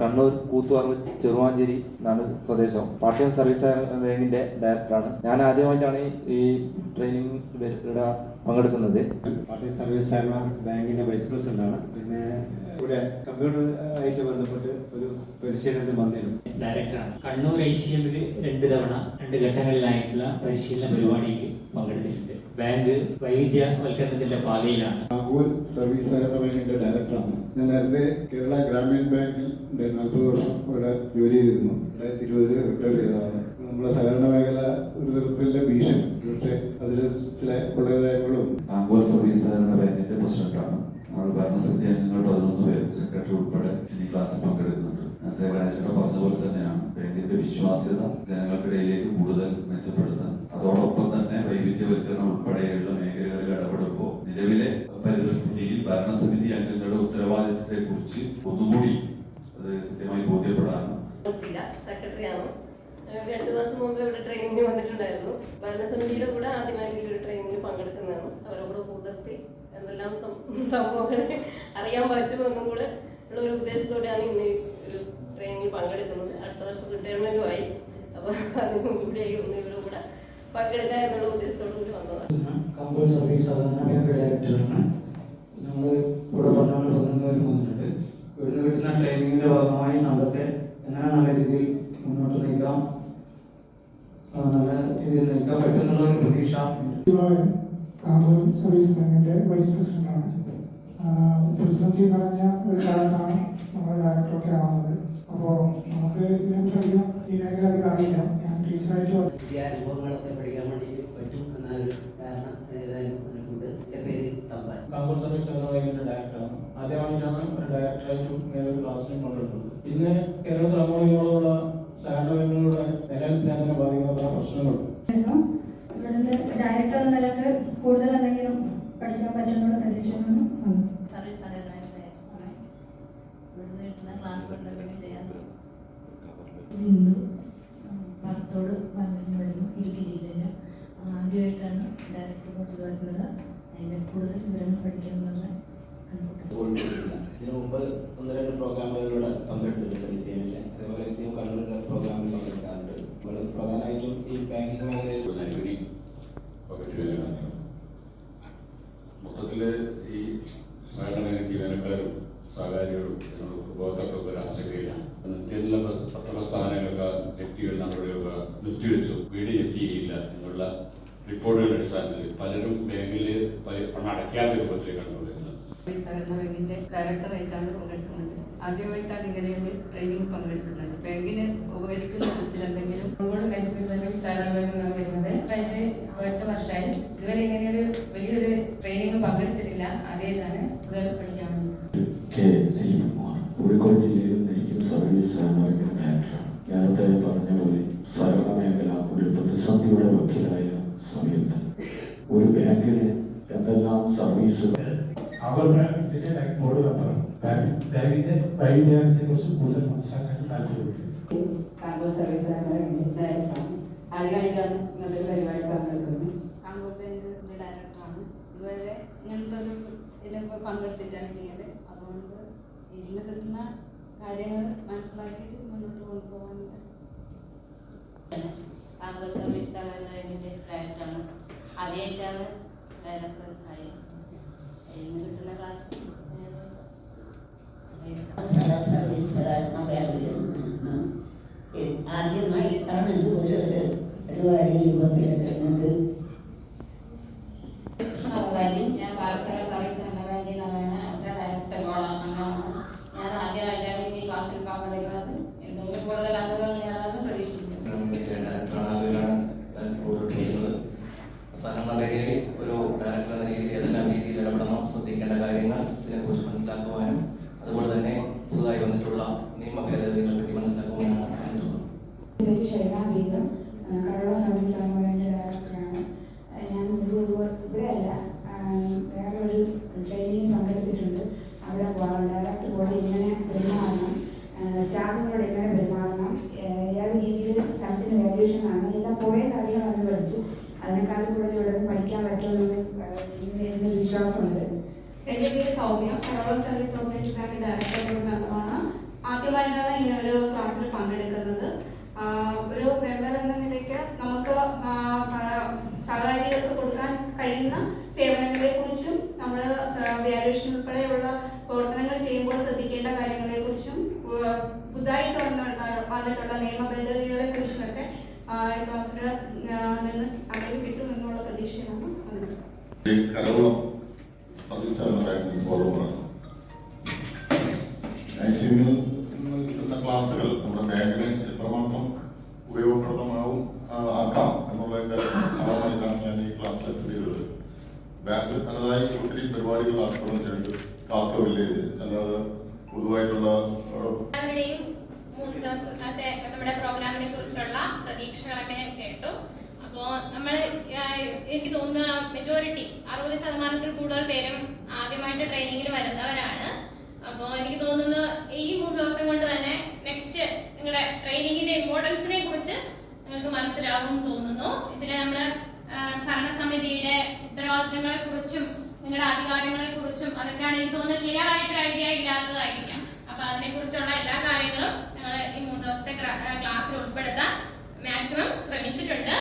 കണ്ണൂർ കൂത്തുപറമ്പ് ചെറുവാഞ്ചേരി എന്നാണ് സ്വദേശം. Party service ബാങ്കിന്റെ ഡയറക്ടറാണ്. ഞാൻ ആദ്യമായിട്ടാണ് ഈ ട്രെയിനിങ് ഇവിടെ പങ്കെടുക്കുന്നത്. പാർട്ടി സർവീസ് ബാങ്കിന്റെ വൈസ് പ്രസിഡന്റാണ്. പിന്നെ ഇവിടെ കമ്പ്യൂട്ടർ ആയിട്ട് ബന്ധപ്പെട്ട് ഒരു പരിശീലനത്തിന് വന്നിരുന്നു. ഡയറക്ടറാണ്. കണ്ണൂർ ICMൽ 2 തവണ 2 ഘട്ടങ്ങളിലായിട്ടുള്ള പരിശീലന പരിപാടിയിൽ പങ്കെടുത്തിട്ടുണ്ട്. ബാങ്ക് വൈവിധ്യവൽക്കരണത്തിന്റെ പാതയിലാണ്. കാവൂർ സർവീസ് സഹകരണ ബാങ്കിന്റെ ഡയറക്ടറാണ്. ഞാൻ നേരത്തെ കേരള ഗ്രാമീൺ ബാങ്കിൽ 40 വർഷം ഇവിടെ ജോലി ചെയ്തിരുന്നു. 2020 റിട്ടയർ ചെയ്തതാണ്. നമ്മുടെ സഹകരണ മേഖല ഒരു തരത്തിലുള്ള ഭീഷൺ, പക്ഷേ അതിൽ ചില കൊള്ളരുതായ്മകളും. കാവൂർ സർവീസ് സഹകരണ ബാങ്കിന്റെ പ്രസിഡന്റാണ്. നമ്മുടെ ഭരണസമിതി അംഗങ്ങൾ 11 പേരും സെക്രട്ടറി ഉൾപ്പെടെ ഈ ക്ലാസ്സിൽ പങ്കെടുക്കുന്നുണ്ട്. നേരത്തെ ഗണേശൻ പറഞ്ഞ പോലെ തന്നെയാണ് ബാങ്കിന്റെ വിശ്വാസ്യത ജനങ്ങൾക്കിടയിലേക്ക് കൂടുതൽ മെച്ചപ്പെടുത്താൻ, അതോടൊപ്പം തന്നെ വൈവിധ്യവൽക്കരണം ഉൾപ്പെടെയുള്ള മേഖലകളിൽ ഇടപെടുമ്പോൾ നിലവിലെ പരിസ്ഥിതിയിൽ ഭരണസമിതി അംഗങ്ങളുടെ ഉത്തരവാദിത്തത്തെ കുറിച്ച് ഒന്നുകൂടി അത് കൃത്യമായി ബോധ്യപ്പെടാനും. സെക്രട്ടറിയാണ്. 2 ദിവസം മുമ്പ് ഇവിടെ ട്രെയിനിങ് വന്നിട്ടുണ്ടായിരുന്നു. ഭരണസമിതിയുടെ കൂടെ ആദ്യമായി ഒരു ട്രെയിനിങ്ങിൽ പങ്കെടുക്കുന്നതാണ്. അവരോട് കൂട്ടത്തിൽ എന്തെല്ലാം സംഭവങ്ങൾ അറിയാൻ പറ്റുമെന്നും കൂടെ ഉള്ള ഒരു ഉദ്ദേശത്തോടെയാണ് ഇന്ന് ഒരു ട്രെയിനിങ്ങിൽ പങ്കെടുക്കുന്നത്. അടുത്ത വർഷം റിട്ടയർമെന്റുമായി. അപ്പോൾ അതിനും കൂടെ ഒന്ന് ഇവരുടെ കൂടെ പങ്കെടുക്കുക എന്നുള്ള ഉദ്ദേശത്തോടു കൂടി വന്നതാണ്. കാവൂർ സർവീസ് സഹകരണ ബാങ്ക് ഡയറക്ടറാണ്. നമ്മൾ ഇവിടെ വന്നിട്ടുണ്ട്. ഇവിടുന്ന് കിട്ടുന്ന ട്രെയിനിങ്ങിന്റെ ഭാഗമായി സംഘത്തെ എങ്ങനെ നല്ല രീതിയിൽ മുന്നോട്ട് നയിക്കാം, നല്ല രീതിയിൽ നയിക്കാൻ പറ്റുന്നുള്ള ഒരു പ്രതീക്ഷ. കാവൂർ സർവീസ് ബാങ്കിന്റെ വൈസ് പ്രസിഡന്റാണ്. പ്രതിസന്ധി നിറഞ്ഞ ഒരു കാലത്താണ് നമ്മൾ ഡയറക്ടറൊക്കെ ആവുന്നത്. അപ്പോൾ നമുക്ക് ഇതിനെക്കുറിച്ചറിയാം, ഈ മേഖല അധികം അറിയില്ല. ഞാൻ ടീച്ചറായിട്ട് പുതിയ അനുഭവങ്ങളൊക്കെ പഠിക്കാൻ വേണ്ടി പറ്റും എന്നൊരു കാരണം ഏതായാലും എനിക്കുണ്ട്. എൻ്റെ പേര് തമ്പാൻ. കാവൂർ സർവീസ് സഹകരണ ബാങ്കിന്റെ ഡയറക്ടറാണ്. ആദ്യമായിട്ടാണ് ഒരു ഡയറക്ടറായിട്ടും ഒരു ക്ലാസ്സിലും പങ്കെടുക്കുന്നത്. ഇന്ന് കേരളത്തിൽ അങ്ങോട്ടുള്ള സഹകരണ ബാങ്കുകളുടെ നിലനിൽപ്പിനെ ബാധിക്കുന്ന പല പ്രശ്നങ്ങളുണ്ട്. ഇവിടുന്ന് ഡയറക്ടർ എന്ന നിലക്ക് കൂടുതൽ എന്തെങ്കിലും പഠിക്കാൻ പറ്റുന്നുള്ള പ്രതീക്ഷയാണ്. സർവീസ് ഹിന്ദു ഭക്തോട് വരുന്നു. ഇടുക്കി ജില്ലയിൽ ആദ്യമായിട്ടാണ് ഡയറക്ടർ വരുന്നത്. അതിൻ്റെ കൂടുതൽ വിവരങ്ങൾ പഠിക്കാനുള്ള ഇതിനു മുമ്പ് 1-2 പ്രോഗ്രാമുകളിലൂടെ പങ്കെടുത്തിട്ടുണ്ട്. ICMൽ അതേപോലെ ICM കണ്ണൂരിലെ പ്രോഗ്രാമിൽ പങ്കെടുക്കാറുണ്ട്. പ്രധാനമായിട്ടും ഈ ബാങ്കിങ് മേഖലയിൽ മൊത്തത്തില് ഈ സഹകരണ ജീവനക്കാരും സഹകാരികളും ഉപഭോക്താക്കളൊക്കെ ഒരു ആശങ്കയിലാണ്. നിത്യമുള്ള പത്രസ്ഥാനങ്ങളൊക്കെ ജപ്തികൾ നമ്മളുടെയൊക്കെ നിർത്തിവെച്ചു, വീട് ജപ്തി ചെയ്യില്ല എന്നുള്ള റിപ്പോർട്ടുകളുടെ അടിസ്ഥാനത്തിൽ പലരും ബാങ്കിൽ പണം അടയ്ക്കാത്ത രൂപത്തിലേക്കാണ് വരുന്നത്. സഹകരണ ബാങ്കിന്റെ ഡയറക്ടറായിട്ടാണ് പങ്കെടുക്കുന്നത്. ആദ്യമായിട്ടാണ് ഇങ്ങനെയൊരു ട്രെയിനിങ് പങ്കെടുക്കുന്നത്. ബാങ്കിന് ഉപകരിക്കുന്ന വിധത്തിൽ എന്തെങ്കിലും സഹകരണ ബാങ്കിൽ നിന്നാണ് വരുന്നത്. 8 വർഷമായി ഇതുവരെ ഇങ്ങനെയൊരു വലിയൊരു ട്രെയിനിങ് പങ്കെടുത്തിട്ടില്ല. ആദ്യമായിട്ടാണ് കൂടുതൽ പഠിക്കാൻ കോഴിക്കോട് ജില്ലയിൽ നയിക്കുന്ന സർവീസ് സഹകരണ ബാങ്കിന്റെ ഡയറക്ടറാണ്. നേരത്തെ പറഞ്ഞ പോലെ സഹകരണ മേഖല ഒരു പ്രതിസന്ധിയുടെ വക്കീലായ സമയത്ത് ഒരു ബാങ്കിന് എന്തെല്ലാം സർവീസ് അവരുടെ ബോർഡിനപ്പുറം ബാങ്കിന്റെ വൈവിധ്യത്തെ കുറിച്ച് കൂടുതൽ മനസ്സിലാക്കാൻ താല്പര്യപ്പെട്ടു. കാവൂർ സർവീസ് ഡയറക്ടറാണ്. ആദ്യമായിട്ടാണ് ഇന്നത്തെ പരിപാടി പങ്കെടുക്കുന്നത്. കാവൂർ ബാങ്കിന്റെ ഡയറക്ടറാണ്. ഇതുവരെ ഇങ്ങനത്തെ ഒരു ഇതിലൊക്കെ പങ്കെടുത്തിട്ടാണ് ഇങ്ങനെ. അതുകൊണ്ട് ഇതിൽ കിട്ടുന്ന കാര്യങ്ങൾ മനസ്സിലാക്കിയിട്ട് മുന്നോട്ട് കൊണ്ടുപോകാനുണ്ട്. കാവൂർ സർവീസ് സഹകരണ ബാങ്കിന്റെ ഡയറക്ടറാണ്. ആദ്യമായിട്ടാണ് ഡയറക്ടർ ആയി. ഇതിന് കിട്ടുന്ന ക്ലാസ് സർവീസ് സഹകരണ ബാങ്കിൽ ആദ്യമായിട്ടാണ് ഇതുപോലെ ഒരു പരിപാടി രൂപത്തിലെത്തുന്നത്. ഞാൻ പാലക്കാട് സർവീസ് സഹകരണ ബാങ്കിൽ ഡയറക്ടർ അംഗമാണ്. ഞാൻ ആദ്യമായിട്ടാണ് ഈ ക്ലാസ് എടുക്കാൻ പഠിക്കുന്നത്. എന്തെങ്കിലും കൂടുതൽ അറിവുകൾ ഞാനാണ് പ്രതീക്ഷിക്കുന്നത്. സഹകരണ മേഖലയിൽ ഒരു ഡയറക്ടർ എന്ന രീതിയിൽ ഏതെല്ലാം രീതിയിൽ ഇടപെടണം, ശ്രദ്ധിക്കേണ്ട കാര്യങ്ങൾ ഇതിനെക്കുറിച്ച് മനസ്സിലാക്കുവാനും അതുപോലെ തന്നെ പുതുതായി വന്നിട്ടുള്ള നിയമ ഭേദഗതികളെ പറ്റി മനസ്സിലാക്കുവാനാണ് കരോള സർവീസ് സഹകരണ ബാങ്കിന്റെ ഡയറക്ടറാണ്. ഞാൻ ഇവിടെയല്ല, വേറെ ഒരു ട്രെയിനിങ് പങ്കെടുത്തിട്ടുണ്ട്. അവിടെ ഡയറക്ടർ ബോർഡ് എങ്ങനെ പെരുമാറണം, സ്റ്റാഫുകളോട് എങ്ങനെ പെരുമാറണം, ഏത് രീതിയിൽ സ്റ്റാഫിന് വാല്യൂഷനാണ്, എല്ലാം കുറേ കാര്യങ്ങൾ അന്ന് പഠിച്ചു. അതിനേക്കാളും കൂടുതൽ ഇവിടെ പഠിക്കാൻ പറ്റുമെന്ന് വിശ്വാസമുണ്ട്. എൻ്റെ പേര് സൗമ്യ. കരോള സർവീസ് സഹകരണ ബാങ്ക് ഡയറക്ടർ അംഗമാണ്. ആദ്യമായി ആദ്യമായിട്ടാണ് ഇങ്ങനെ ഒരു ക്ലാസ്സിൽ പങ്കെടുക്കുന്നത്. ഒരു മെമ്പർ എന്ന നിലയ്ക്ക് നമുക്ക് സഹകാരികൾക്ക് കൊടുക്കാൻ കഴിയുന്ന സേവനങ്ങളെക്കുറിച്ചും നമ്മൾ വാല്യുവേഷൻ ഉൾപ്പെടെയുള്ള പ്രവർത്തനങ്ങൾ ചെയ്യുമ്പോൾ ശ്രദ്ധിക്കേണ്ട കാര്യങ്ങളെക്കുറിച്ചും പുതുതായിട്ട് വന്നിട്ടുള്ള നിയമ ഭേദഗതികളെ കുറിച്ചുമൊക്കെ ക്ലാസ്സിൽ നിന്ന് അറിവ് കിട്ടുമെന്നുള്ള പ്രതീക്ഷയിലാണ് കരോളം സർവീസ് സഹകരണ ബാങ്കിന്റെ ഫോളോവറാണ്. ഐസിഎമ്മിൽ കിട്ടുന്ന ക്ലാസ്സുകൾ നമ്മുടെ ബാങ്കിന് എത്രമാത്രം ഉപയോഗപ്രദമാവും ആക്കാം എന്നുള്ളതിന്റെ ഭാഗമായിട്ടാണ് ഞാൻ ഈ ക്ലാസ്സിൽ അറ്റൻഡ് ചെയ്തത്. ബാങ്ക് തനതായി ഒത്തിരി പരിപാടികൾ ആസൂത്രണം ചെയ്തിട്ടുണ്ട്. ക്ലാസ് വില്ലേജ് അല്ലാതെ പൊതുവായിട്ടുള്ള നമ്മുടെ പ്രോഗ്രാമിനെ കുറിച്ചുള്ള പ്രതീക്ഷകളൊക്കെ ഞാൻ കേട്ടു. അപ്പോൾ നമ്മൾ എനിക്ക് തോന്നുന്ന മെജോറിറ്റി 60% കൂടുതൽ പേരും ആദ്യമായിട്ട് ട്രെയിനിങ്ങിന് വരുന്നവരാണ്. അപ്പോൾ എനിക്ക് തോന്നുന്നു ഈ 3 ദിവസം കൊണ്ട് തന്നെ നെക്സ്റ്റ് നിങ്ങളുടെ ട്രെയിനിങ്ങിന്റെ ഇമ്പോർട്ടൻസിനെ കുറിച്ച് നിങ്ങൾക്ക് മനസ്സിലാവും തോന്നുന്നു. ഇതിൽ നമ്മൾ ഭരണസമിതിയുടെ ഉത്തരവാദിത്തങ്ങളെ കുറിച്ചും നിങ്ങളുടെ അധികാരങ്ങളെ കുറിച്ചും അതൊക്കെയാണ് എനിക്ക് തോന്നുന്നത് ക്ലിയർ ആയിട്ടൊരു ഐഡിയ ഇല്ലാത്തതായിരിക്കാം. അപ്പൊ അതിനെ കുറിച്ചുള്ള എല്ലാ കാര്യങ്ങളും ഞങ്ങൾ ഈ 3 ദിവസത്തെ ക്ലാസ്സിൽ ഉൾപ്പെടുത്താൻ മാക്സിമം ശ്രമിച്ചിട്ടുണ്ട്.